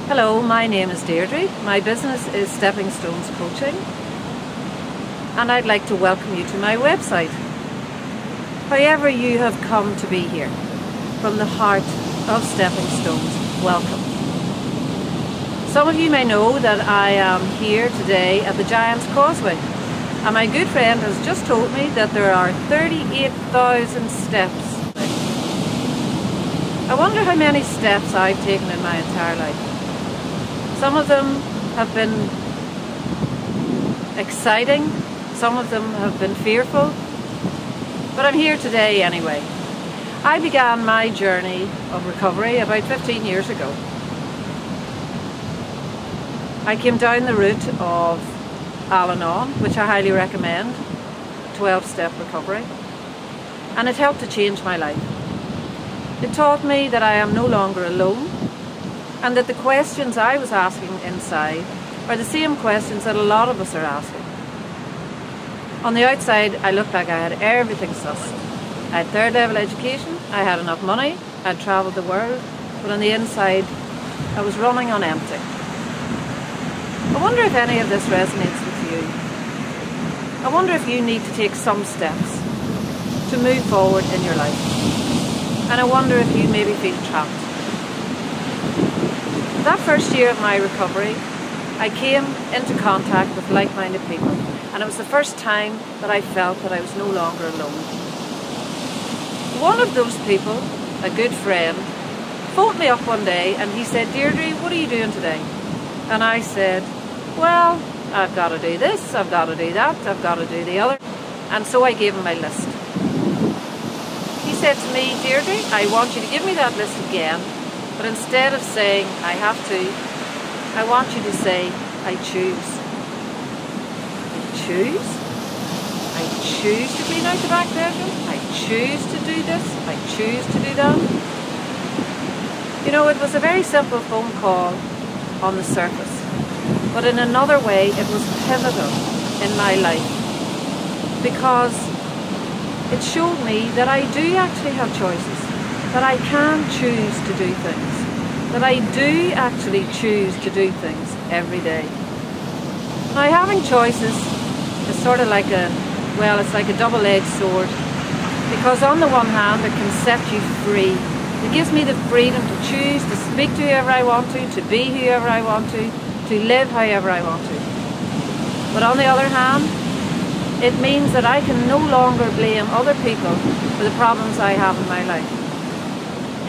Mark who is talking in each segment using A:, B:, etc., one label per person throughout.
A: Hello, my name is Deirdre. My business is Stepping Stones Coaching, and I'd like to welcome you to my website. However you have come to be here, from the heart of Stepping Stones, welcome. Some of you may know that I am here today at the Giant's Causeway, and my good friend has just told me that there are 38,000 steps. I wonder how many steps I've taken in my entire life. Some of them have been exciting, some of them have been fearful, but I'm here today anyway. I began my journey of recovery about 15 years ago. I came down the route of Al-Anon, which I highly recommend, 12-step recovery, and it helped to change my life. It taught me that I am no longer alone, and that the questions I was asking inside are the same questions that a lot of us are asking. On the outside, I looked like I had everything sussed. I had third level education, I had enough money, I'd travelled the world, but on the inside, I was running on empty. I wonder if any of this resonates with you. I wonder if you need to take some steps to move forward in your life. And I wonder if you maybe feel trapped. That first year of my recovery, I came into contact with like-minded people, and it was the first time that I felt that I was no longer alone. One of those people, a good friend, phoned me up one day and he said, "Deirdre, what are you doing today?" And I said, "Well, I've got to do this, I've got to do that, I've got to do the other." And so I gave him my list. He said to me, "Deirdre, I want you to give me that list again, but instead of saying I have to, I want you to say I choose." I choose? I choose to clean out the back bedroom? I choose to do this? I choose to do that? You know, it was a very simple phone call on the surface, but in another way it was pivotal in my life, because it showed me that I do actually have choices, that I can choose to do things, that I do actually choose to do things every day. Now, having choices is sort of like it's like a double-edged sword, because on the one hand it can set you free. It gives me the freedom to choose to speak to whoever I want to be whoever I want to live however I want to. But on the other hand, it means that I can no longer blame other people for the problems I have in my life.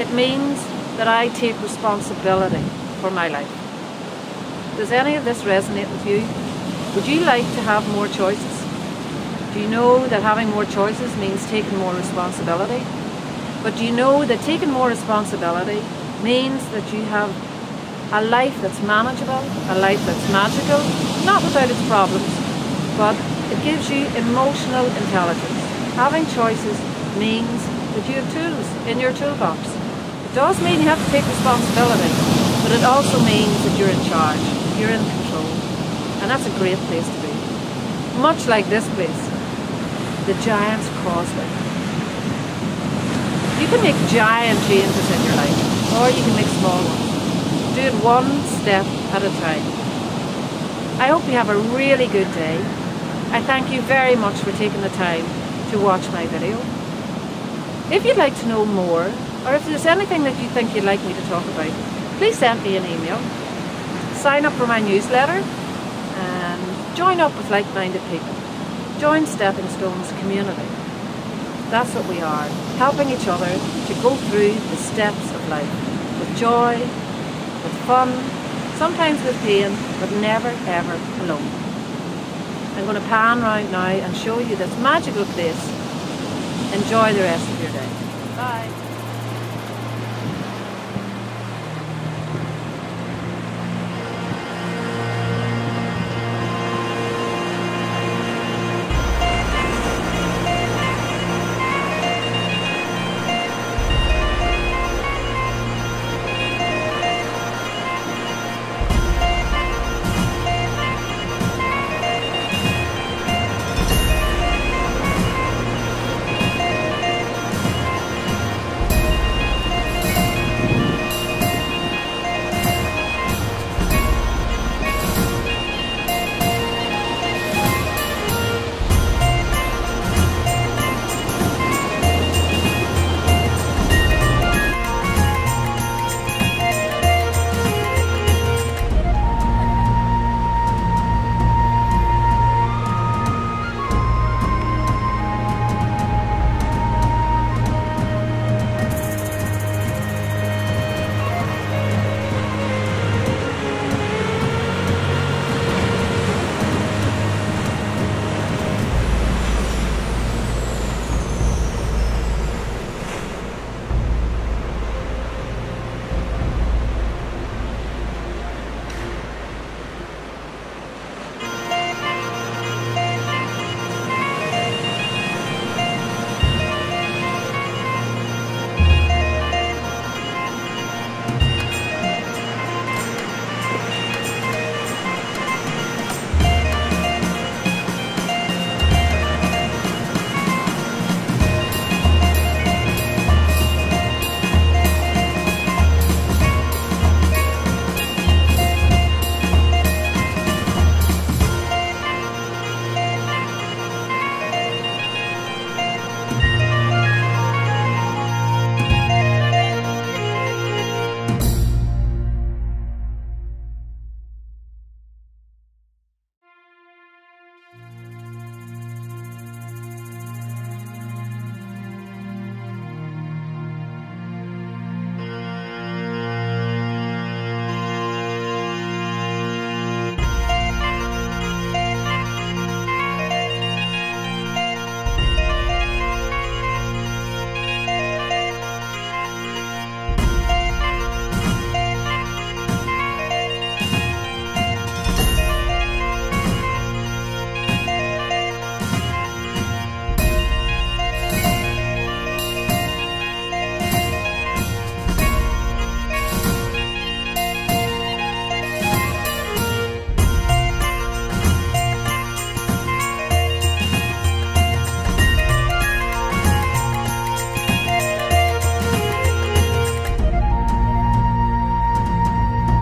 A: It means that I take responsibility for my life. Does any of this resonate with you? Would you like to have more choices? Do you know that having more choices means taking more responsibility? But do you know that taking more responsibility means that you have a life that's manageable, a life that's magical, not without its problems, but it gives you emotional intelligence. Having choices means that you have tools in your toolbox. It does mean you have to take responsibility, but it also means that you're in charge, you're in control. And that's a great place to be. Much like this place, the Giant's Causeway. You can make giant changes in your life, or you can make small ones. Do it one step at a time. I hope you have a really good day. I thank you very much for taking the time to watch my video. If you'd like to know more, or if there's anything that you think you'd like me to talk about, please send me an email. Sign up for my newsletter and join up with like-minded people. Join Stepping Stones community. That's what we are, helping each other to go through the steps of life with joy, with fun, sometimes with pain, but never ever alone. I'm going to pan round now and show you this magical place. Enjoy the rest of your day. Bye.